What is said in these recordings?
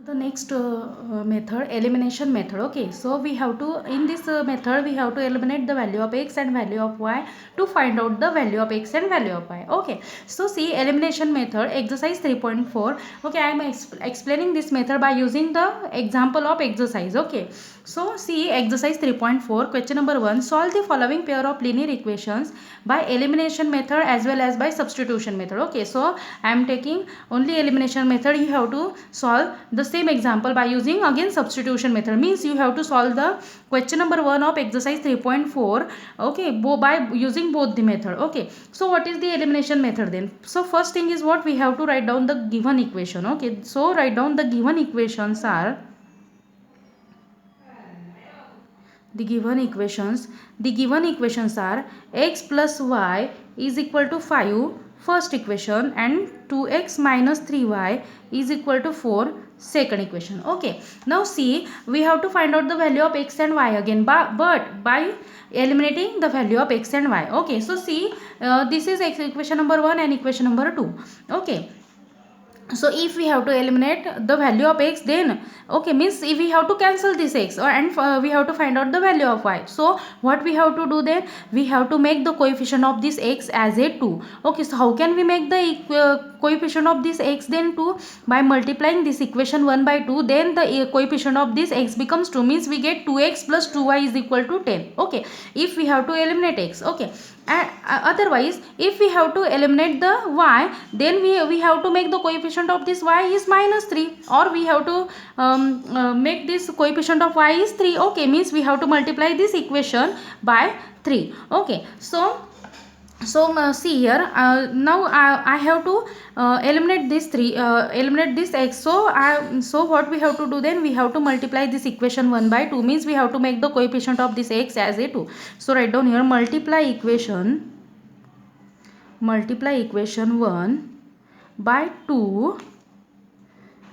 The next method, elimination method. Okay, so we have to, in this method we have to eliminate the value of x and value of y to find out the value of x and value of y. Okay, so see, elimination method, exercise 3.4. Okay, I am explaining this method by using the example of exercise. Okay, so see, exercise 3.4, question number 1, solve the following pair of linear equations by elimination method as well as by substitution method. Okay, so I am taking only elimination method. You have to solve the same example by using again substitution method. Means you have to solve the question number 1 of exercise 3.4. Okay, by using both the method. Okay, so what is the elimination method then? So first thing is what we have to write down the given equation. Okay, so write down the given equations are the given equations are x plus y is equal to 5, first equation, and 2x minus 3y is equal to 4, second equation. Okay, now see, we have to find out the value of x and y again, but by eliminating the value of x and y. Okay, so see, this is equation number 1 and equation number 2. Okay, so if we have to eliminate the value of x, then okay, means if we have to cancel this x, and we have to find out the value of y. So what we have to do then, we have to make the coefficient of this x as a 2. Okay, so how can we make the coefficient of this x then 2? By multiplying this equation 1 by 2, then the coefficient of this x becomes 2, means we get 2x plus 2y is equal to 10. Okay, if we have to eliminate x. Okay, and otherwise if we have to eliminate the y, then we have to make the coefficient of this y is minus 3, or we have to make this coefficient of y is 3. Okay, means we have to multiply this equation by 3. Okay, so see here, now I have to eliminate this eliminate this x. So what we have to do then, we have to multiply this equation 1 by 2, means we have to make the coefficient of this x as a 2. So write down here, multiply equation 1 by 2,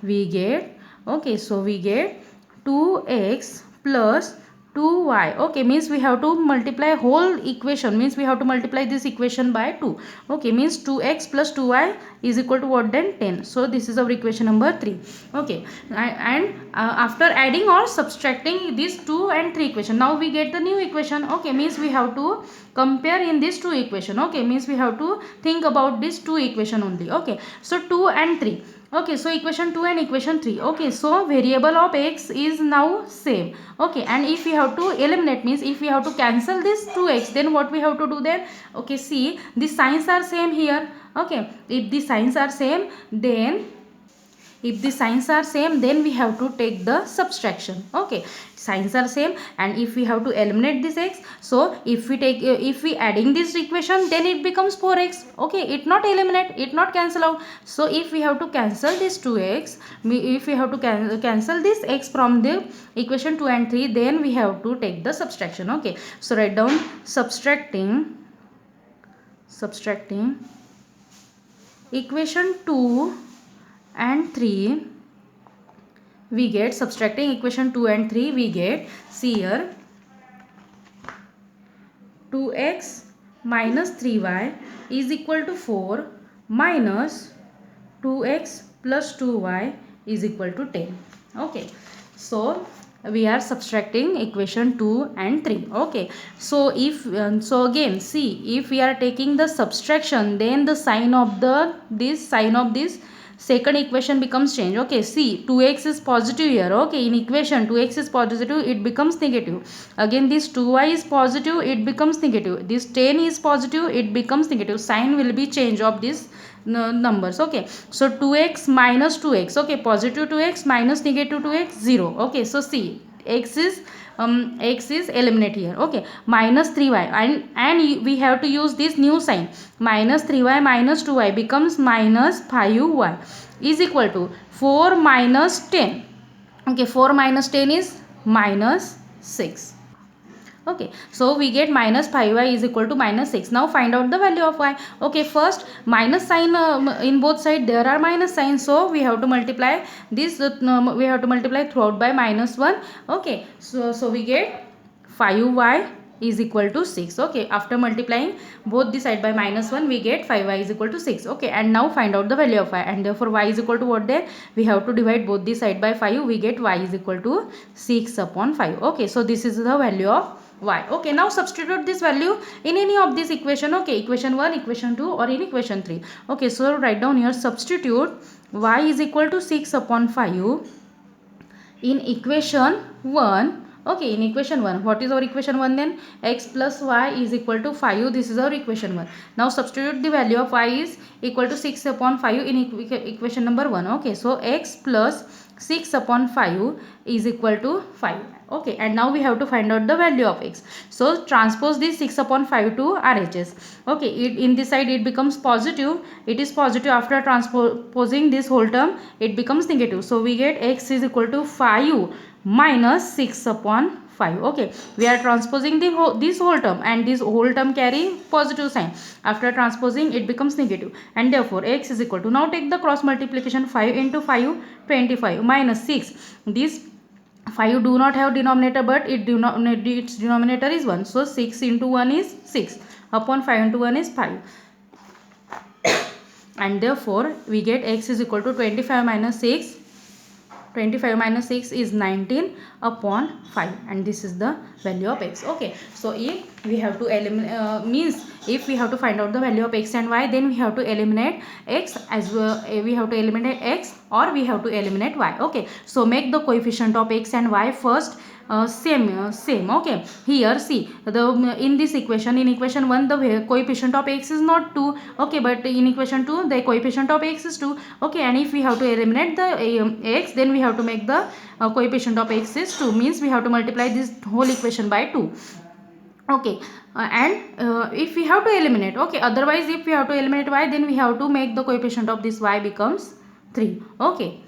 we get, okay, so we get 2x plus 2y. Okay, means we have to multiply whole equation, means we have to multiply this equation by 2. Okay, means 2x plus 2y is equal to what then, 10. So this is our equation number 3. Okay, and after adding or subtracting these 2 and 3 equation, now we get the new equation. Okay, means we have to compare in these two equation. Okay, means we have to think about this two equation only. Okay, so 2 and 3. Okay, so equation 2 and equation 3. Okay, so variable of x is now same. Okay, and if we have to eliminate, means if we have to cancel this 2x, then what we have to do then? Okay, see, the signs are same here. Okay, if the signs are same, then we have to take the subtraction. Okay, signs are same, and if we have to eliminate this x, so if we adding this equation, then it becomes 4x. Okay, it not eliminate, it not cancel out. So if we have to cancel this 2x, if we have to cancel this x from the equation 2 and 3, then we have to take the subtraction. Okay, so write down, subtracting equation 2 and 3, we get, subtracting equation 2 and 3, we get, see here, 2x minus 3y is equal to 4 minus 2x plus 2y is equal to 10. Okay, so we are subtracting equation 2 and 3. Okay, so if so again, see, if we are taking the subtraction, then the sign of this second equation becomes changed. Okay, see, 2x is positive here. Okay, in equation 2x is positive, it becomes negative. Again, this 2y is positive, it becomes negative. This 10 is positive, it becomes negative. Sign will be change of this numbers. Okay, so 2x minus 2x. Okay, positive 2x minus negative 2x, 0. Okay, so see, x is eliminate here. Okay, minus 3y, and we have to use this new sign, minus 3y minus 2y becomes minus 5y is equal to 4 minus 10. Okay, 4 minus 10 is minus 6. Okay, so we get minus 5y is equal to minus 6. Now find out the value of y. Okay, first minus sign in both sides there are minus signs, so we have to multiply this throughout by minus 1. Okay, so we get 5y is equal to 6. Okay, after multiplying both the side by -1 we get 5y is equal to 6. Okay, and now find out the value of y, and therefore y is equal to what? There we have to divide both the side by 5. We get y is equal to 6 upon 5. Okay, so this is the value of y. Okay, now substitute this value in any of this equation. Okay, equation 1, equation 2, or in equation 3. Okay, so write down here, substitute y is equal to 6 upon 5 in equation 1. Okay, in equation 1, what is our equation 1 then? X plus y is equal to 5. This is our equation 1. Now substitute the value of y is equal to 6 upon 5 in equation number 1. Okay, so x plus 6 upon 5 is equal to 5. Okay, and now we have to find out the value of x. So transpose this 6 upon 5 to RHS. Okay, in this side it becomes positive. It is positive. After transposing this whole term, it becomes negative. So we get x is equal to 5 minus 6 upon 5. Okay, we are transposing this whole term, and this whole term carry positive sign. After transposing, it becomes negative, and therefore x is equal to, now take the cross multiplication, 5 into 5, 25, minus 6. This 5 do not have denominator, but its denominator is 1. So 6 into 1 is 6 upon 5 into 1 is 5. And therefore we get x is equal to 25 minus 6. 25 minus 6 is 19 upon 5, and this is the value of x. Okay, so if we have to eliminate if we have to find out the value of x and y, then we have to eliminate x as well. We have to eliminate x, or we have to eliminate y. Okay, so make the coefficient of x and y first same. Okay, here see, in this equation, in equation 1 the coefficient of x is not 2. Okay, but in equation 2 the coefficient of x is 2. Okay, and if we have to eliminate the x, then we have to make the coefficient of x is 2, means we have to multiply this whole equation by 2. Okay, and if we have to eliminate, okay, otherwise if we have to eliminate y, then we have to make the coefficient of this y becomes 3. Okay,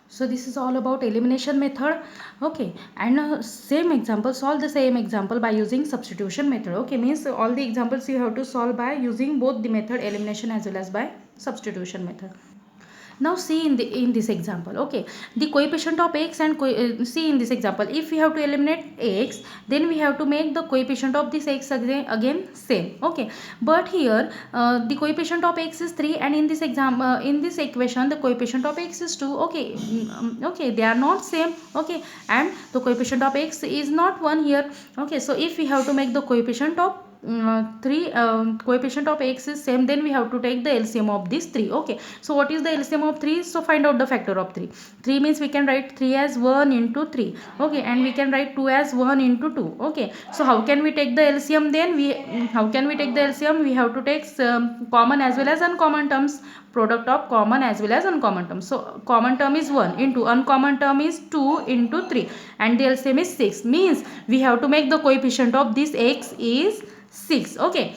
so this is all about elimination method. Okay, and same example, solve the same example by using substitution method. Okay, means all the examples you have to solve by using both the method elimination as well as by substitution method. Now see in this example. Okay, the coefficient of x and see in this example, if we have to eliminate x, then we have to make the coefficient of this x again same. Okay, but here the coefficient of x is 3, and in this in this equation the coefficient of x is 2. Okay, okay, they are not same. Okay, and the coefficient of x is not 1 here. Okay, so if we have to make the coefficient of 3 coefficient of x is same, then we have to take the LCM of these 3. Okay, so what is the LCM of 3? So find out the factor of 3. 3 means we can write 3 as 1 into 3. Okay, and we can write 2 as 1 into 2. Okay, so how can we take the LCM then? How can we take the LCM? We have to take common as well as uncommon terms, product of common as well as uncommon terms. So common term is 1 into uncommon term is 2 into 3, and the LCM is 6, means we have to make the coefficient of this x is 6. Okay,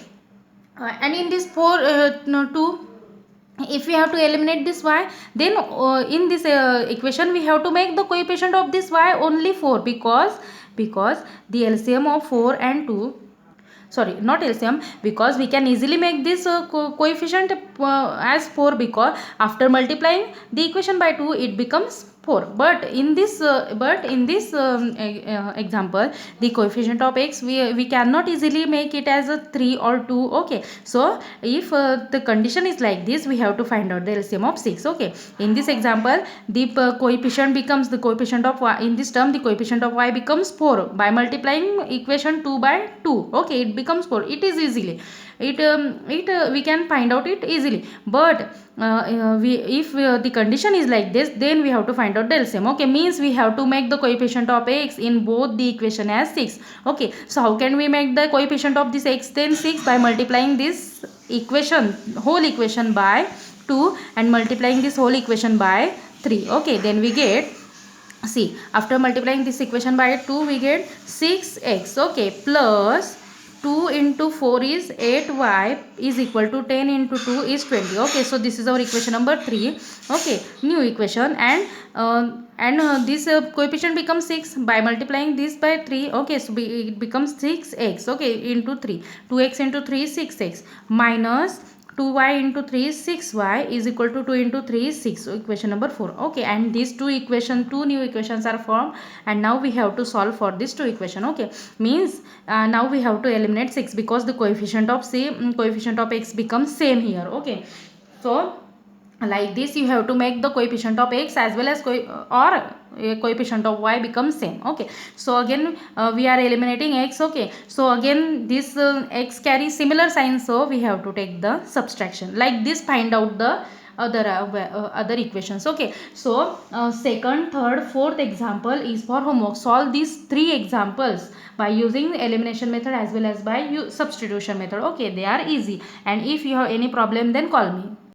and in this 2, if we have to eliminate this y, then in this equation we have to make the coefficient of this y only 4, because the LCM of 4 and 2, sorry, not LCM, because we can easily make this coefficient as 4, because after multiplying the equation by 2 it becomes 4. But in this example, the coefficient of x we cannot easily make it as a 3 or 2. Okay, so if the condition is like this, we have to find out the LCM of 6. Okay, in this example the coefficient becomes, the coefficient of y in this term, the coefficient of y becomes 4 by multiplying equation 2 by 2. Okay, it becomes 4. It is easily, we can find out it easily. But if the condition is like this, then we have to find out the LCM. Okay, means we have to make the coefficient of x in both the equation as 6. Okay, so how can we make the coefficient of this x then 6? By multiplying this equation, whole equation by 2, and multiplying this whole equation by 3. Okay, then we get, see, after multiplying this equation by 2 we get 6x. Okay, plus 2 into 4 is 8y is equal to 10 into 2 is 20. Okay, so this is our equation number 3. Okay, new equation, and this coefficient becomes 6 by multiplying this by 3. Okay, so it becomes 6x. Okay, into 3, 2x into 3 is 6x, minus 2y into 3 is 6y is equal to 2 into 3 is 6. So equation number 4. Okay, and these two new equations are formed, and now we have to solve for this two equation. Okay, means now we have to eliminate 6 because the coefficient of x becomes same here. Okay, so like this you have to make the coefficient of x as well as coefficient of y becomes same. Okay, so again we are eliminating x. Okay, so again this x carries similar sign, so we have to take the subtraction. Like this, find out the other equations. Okay, so second, third, fourth example is for homework. Solve these three examples by using elimination method as well as by substitution method. Okay, they are easy, and if you have any problem then call me.